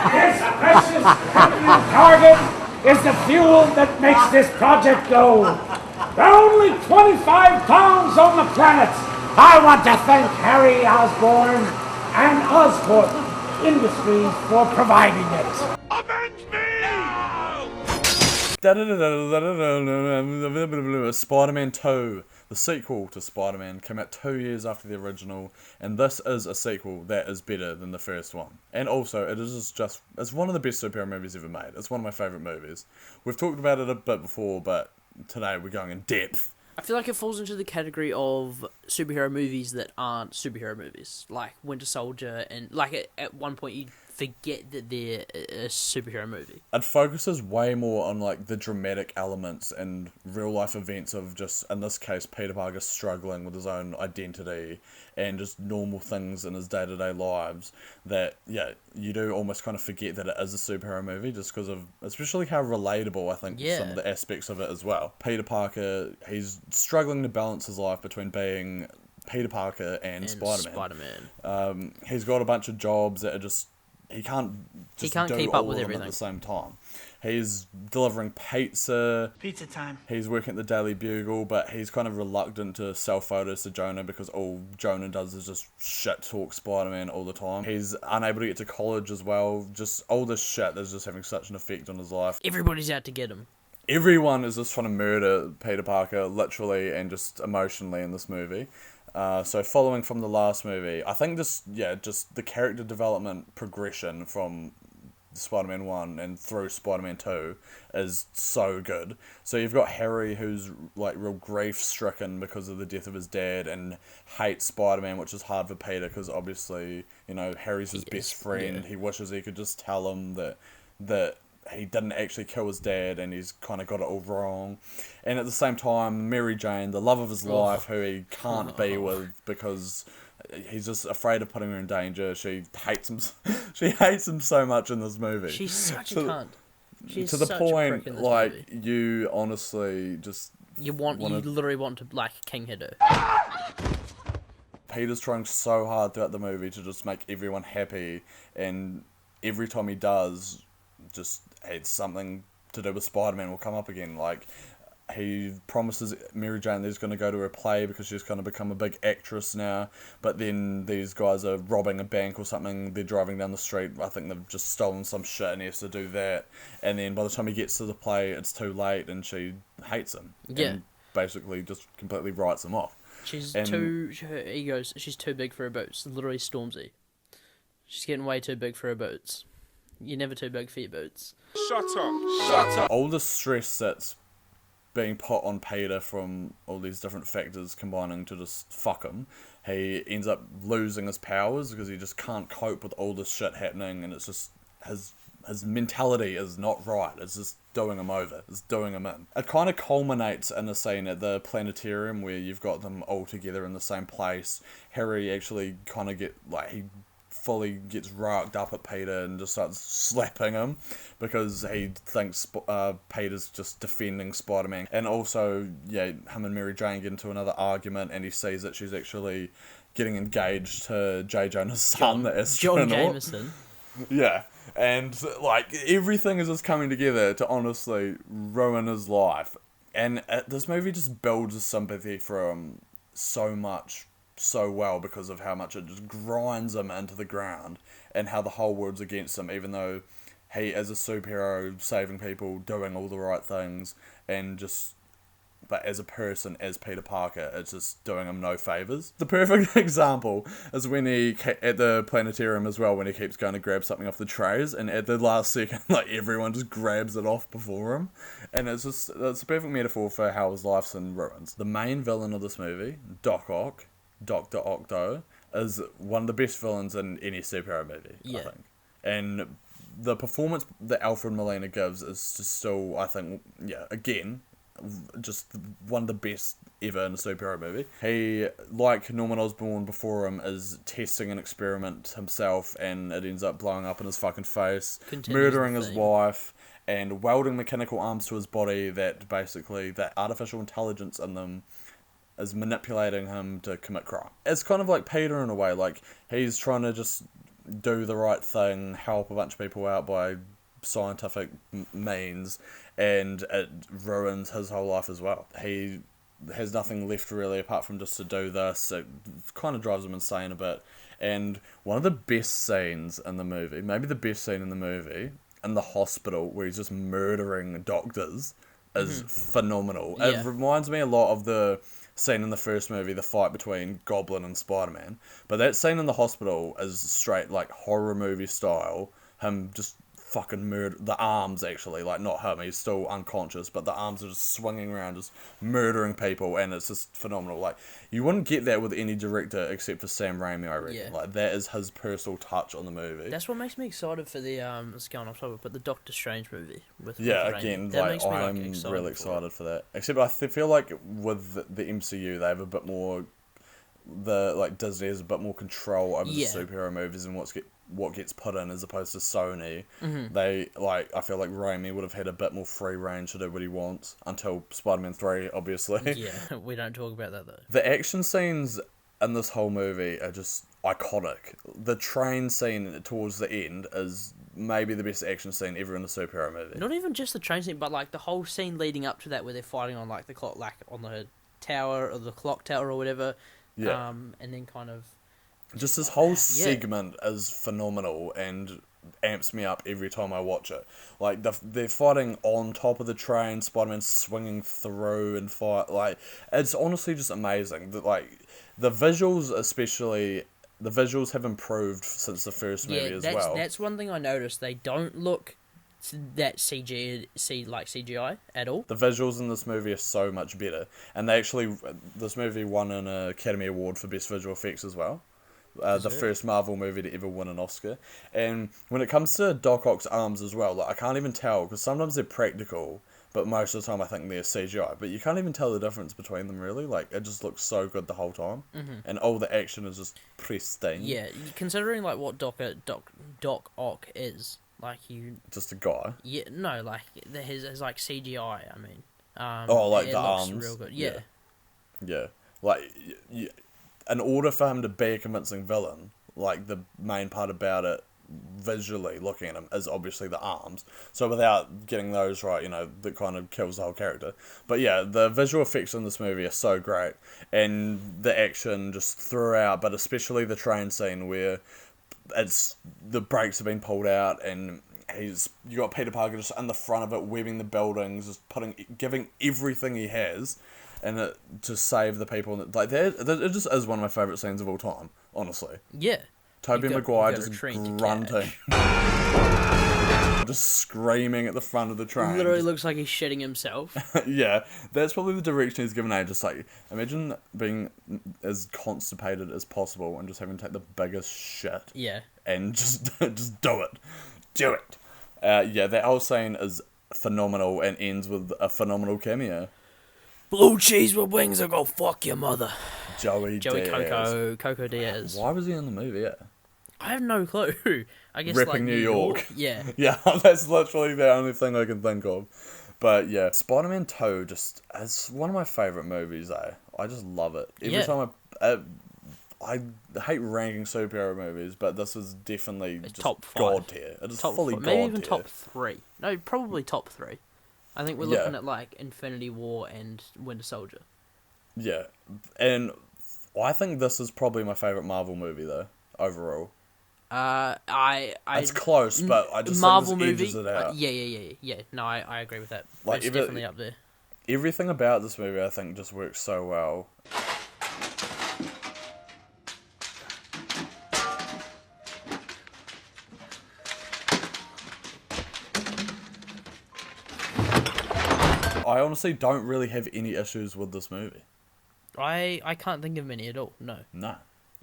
This precious hydrogen target is the fuel that makes this project go. There are only 25 towns on the planet. I want to thank Harry Osborne and Osborne Industries for providing it. Avenge me! Spider-Man 2, the sequel to Spider-Man, came out 2 years after the original, and this is a sequel that is better than the first one. And also, it's one of the best superhero movies ever made. It's one of my favourite movies. We've talked about it a bit before, but today we're going in depth. I feel like it falls into the category of superhero movies that aren't superhero movies, like Winter Soldier, and like at one point you forget that they're a superhero movie. It focuses way more on like the dramatic elements and real life events of just, in this case, Peter Parker struggling with his own identity and just normal things in his day-to-day lives that, yeah, you do almost kind of forget that it is a superhero movie just because of, especially how relatable I think some of the aspects of it as well. Peter Parker, he's struggling to balance his life between being Peter Parker and Spider-Man. He's got a bunch of jobs that are just, he can't keep up with everything at the same time. He's delivering pizza time. He's working at the Daily Bugle, but he's kind of reluctant to sell photos to Jonah because all Jonah does is just shit talk Spider-Man all the time. He's unable to get to college as well. Just all this shit that's just having such an effect on his life. Everybody's out to get him. Everyone is just trying to murder Peter Parker, literally and just emotionally in this movie. So following from the last movie, I think just the character development progression from Spider-Man 1 and through Spider-Man 2 is so good. So you've got Harry, who's like real grief-stricken because of the death of his dad and hates Spider-Man, which is hard for Peter because obviously, you know, Harry's his best friend. Yeah. He wishes he could just tell him that he didn't actually kill his dad and he's kind of got it all wrong. And at the same time, Mary Jane, the love of his life, who he can't be with because he's just afraid of putting her in danger. She hates him. She hates him so much in this movie. She's such a cunt. She's to the such point, a prick in this like, movie. you honestly just... You literally want to, like, King hit her. Peter's trying so hard throughout the movie to just make everyone happy, and every time he does, just it's something to do with Spider-Man will come up again. Like, he promises Mary Jane that he's going to go to her play because she's going to become a big actress now, but then these guys are robbing a bank or something. They're driving down the street. I think they've just stolen some shit and he has to do that. And then by the time he gets to the play, it's too late and she hates him. Yeah. And basically just completely writes him off. Her ego's, she's too big for her boots. Literally Stormzy. She's getting way too big for her boots. You're never too big for your boots. Shut up. All the stress that's being put on Peter from all these different factors combining to just fuck him. He ends up losing his powers because he just can't cope with all this shit happening, and it's just his mentality is not right. It's just doing him over. It's doing him in. It kind of culminates in a scene at the planetarium where you've got them all together in the same place. Harry actually kind of he fully gets racked up at Peter and just starts slapping him because he thinks Peter's just defending Spider-Man. And also, him and Mary Jane get into another argument and he sees that she's actually getting engaged to J. Jonah's son, the astronaut. John Jameson. Yeah. And, like, everything is just coming together to honestly ruin his life. And this movie just builds sympathy for him so well because of how much it just grinds him into the ground and how the whole world's against him, even though he is a superhero saving people, doing all the right things, but as a person, as Peter Parker, it's just doing him no favours. The perfect example is when at the planetarium as well, when he keeps going to grab something off the trays, and at the last second, like, everyone just grabs it off before him. And it's a perfect metaphor for how his life's in ruins. The main villain of this movie, Dr. Octo, is one of the best villains in any superhero movie, I think. And the performance that Alfred Molina gives is just still, I think, again, just one of the best ever in a superhero movie. He, like Norman Osborn before him, is testing an experiment himself and it ends up blowing up in his fucking face, murdering his wife, and welding mechanical arms to his body that basically, that artificial intelligence in them is manipulating him to commit crime. It's kind of like Peter in a way, like, he's trying to just do the right thing, help a bunch of people out by scientific means, and it ruins his whole life as well. He has nothing left really apart from just to do this. It kind of drives him insane a bit. And one of the best scenes in the movie, maybe the best scene in the movie, in the hospital where he's just murdering doctors, is phenomenal. Yeah. It reminds me a lot of the scene in the first movie, the fight between Goblin and Spider-Man. But that scene in the hospital is straight, like, horror movie style. Him just fucking murder the arms, actually, like, not him, he's still unconscious, but the arms are just swinging around, just murdering people, and it's just phenomenal. Like, you wouldn't get that with any director except for Sam Raimi, I reckon. Yeah. Like, that is his personal touch on the movie. That's what makes me excited for the it's going off topic, but the Doctor Strange movie with Yeah, Raimi. again, That like, makes me, I'm excited really for excited for that. Except I feel like with the MCU, they have a bit more, Disney has a bit more control over the superhero movies and what gets put in as opposed to Sony. They, I feel like Raimi would have had a bit more free range to do what he wants until Spider-Man 3, obviously. Yeah, we don't talk about that though. The action scenes in this whole movie are just iconic. The train scene towards the end is maybe the best action scene ever in a superhero movie. Not even just the train scene, but like the whole scene leading up to that where they're fighting on like the clock, like on the tower or the clock tower or whatever. Yeah. And then kind of Just this whole segment is phenomenal and amps me up every time I watch it. Like, they're fighting on top of the train, Spider-Man swinging through and fight. Like, it's honestly just amazing. The visuals especially, the visuals have improved since the first movie as well. That's one thing I noticed. They don't look that CGI at all. The visuals in this movie are so much better. And this movie won an Academy Award for Best Visual Effects as well. The first Marvel movie to ever win an Oscar. And when it comes to Doc Ock's arms as well, I can't even tell, because sometimes they're practical, but most of the time I think they're CGI. But you can't even tell the difference between them, really. Like, it just looks so good the whole time. And all the action is just pristine. Yeah, considering like what Doc Ock is, like Just a guy. Yeah, no, like his like CGI. I mean, the arms. Real good. Yeah. Yeah. Like, in order for him to be a convincing villain, like, the main part about it, visually looking at him, is obviously the arms. So without getting those right, that kind of kills the whole character. But yeah, the visual effects in this movie are so great, and the action just throughout, but especially the train scene where the brakes have been pulled out, and you got Peter Parker just in the front of it, webbing the buildings, just giving everything he has, and to save the people. Like, it just is one of my favourite scenes of all time, honestly. Yeah. Tobey Maguire just grunting. Just screaming at the front of the train. Literally looks like he's shitting himself. Yeah, that's probably the direction he's given out. Just like, imagine being as constipated as possible and just having to take the biggest shit. Yeah. And just do it. Do it. Yeah, that whole scene is phenomenal and ends with a phenomenal cameo. Blue cheese with wings will go fuck your mother. Joey Diaz. Coco Diaz. Why was he in the movie? Yeah. I have no clue. I guess Ripping like New York. Yeah. Yeah, that's literally the only thing I can think of. But yeah, Spider-Man 2 just is one of my favourite movies, eh? I just love it. Every time I hate ranking superhero movies, but this is definitely just top 5. God tier. It is fully God tier. Maybe even top 3. No, probably top 3. I think we're looking at like Infinity War and Winter Soldier. Yeah, and I think this is probably my favourite Marvel movie though, overall. It's close, but I just Marvel think this movie. edges it out. Yeah. No, I agree with that. Like, it's definitely up there. Everything about this movie, I think, just works so well. I honestly don't really have any issues with this movie. I can't think of many at all. No.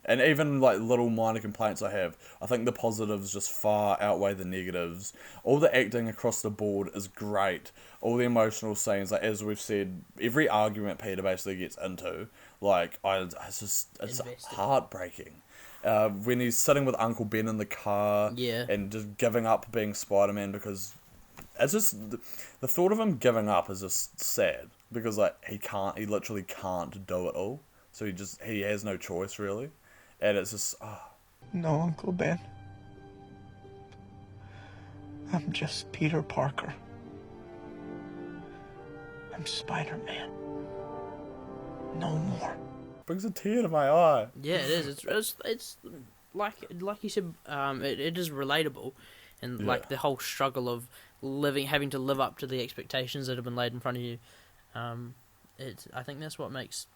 And even like little minor complaints I have, I think the positives just far outweigh the negatives. All the acting across the board is great. All the emotional scenes, like as we've said, every argument Peter basically gets into, it's heartbreaking. When he's sitting with Uncle Ben in the car, and just giving up being Spider-Man because it's just the thought of him giving up is just sad because like he literally can't do it all. So he has no choice really. And it's just, No, Uncle Ben. I'm just Peter Parker. I'm Spider-Man. No more. Brings a tear to my eye. Yeah, it is. It's like you said. It is relatable, and Yeah. like the whole struggle of having to live up to the expectations that have been laid in front of you. I think that's what makes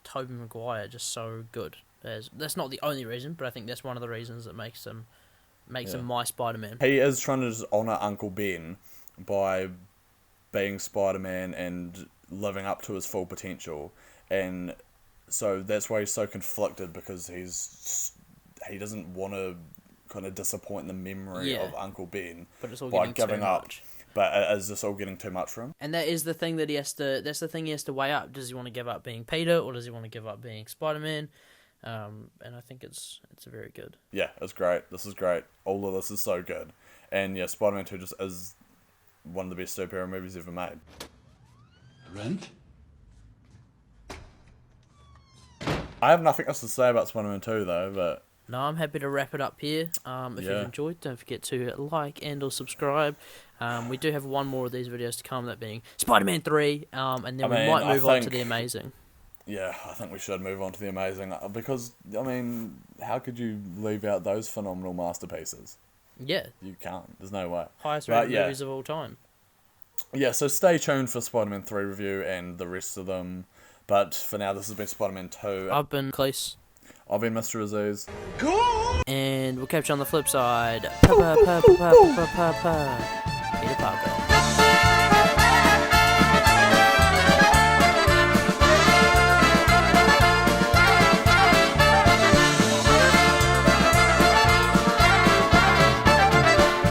Tobey Maguire just so good. That's not the only reason, but I think that's one of the reasons that makes him my Spider-Man. He is trying to just honour Uncle Ben by being Spider-Man and living up to his full potential, and so that's why he's so conflicted, because he doesn't want to kind of disappoint the memory of Uncle Ben, but it's all by getting giving too up. much. But is this all getting too much for him? And that is the thing that he has to. That's the thing he has to weigh up. Does he want to give up being Peter, or does he want to give up being Spider-Man? And I think it's very good. Yeah, it's great. This is great. All of this is so good. And yeah, Spider-Man 2 just is one of the best superhero movies ever made. Rent? I have nothing else to say about Spider-Man 2 though, but No, I'm happy to wrap it up here. If you've enjoyed, don't forget to like and or subscribe. We do have one more of these videos to come, that being Spider-Man 3, and then we might move on to The Amazing. Yeah, I think we should move on to The Amazing, because, I mean, how could you leave out those phenomenal masterpieces? Yeah. You can't. There's no way. Highest rated movies of all time. Yeah, so stay tuned for Spider-Man 3 review and the rest of them. But for now, this has been Spider-Man 2. I've been Kleis. I've been Mr. Aziz. And we'll catch you on the flip side. Peter Parker.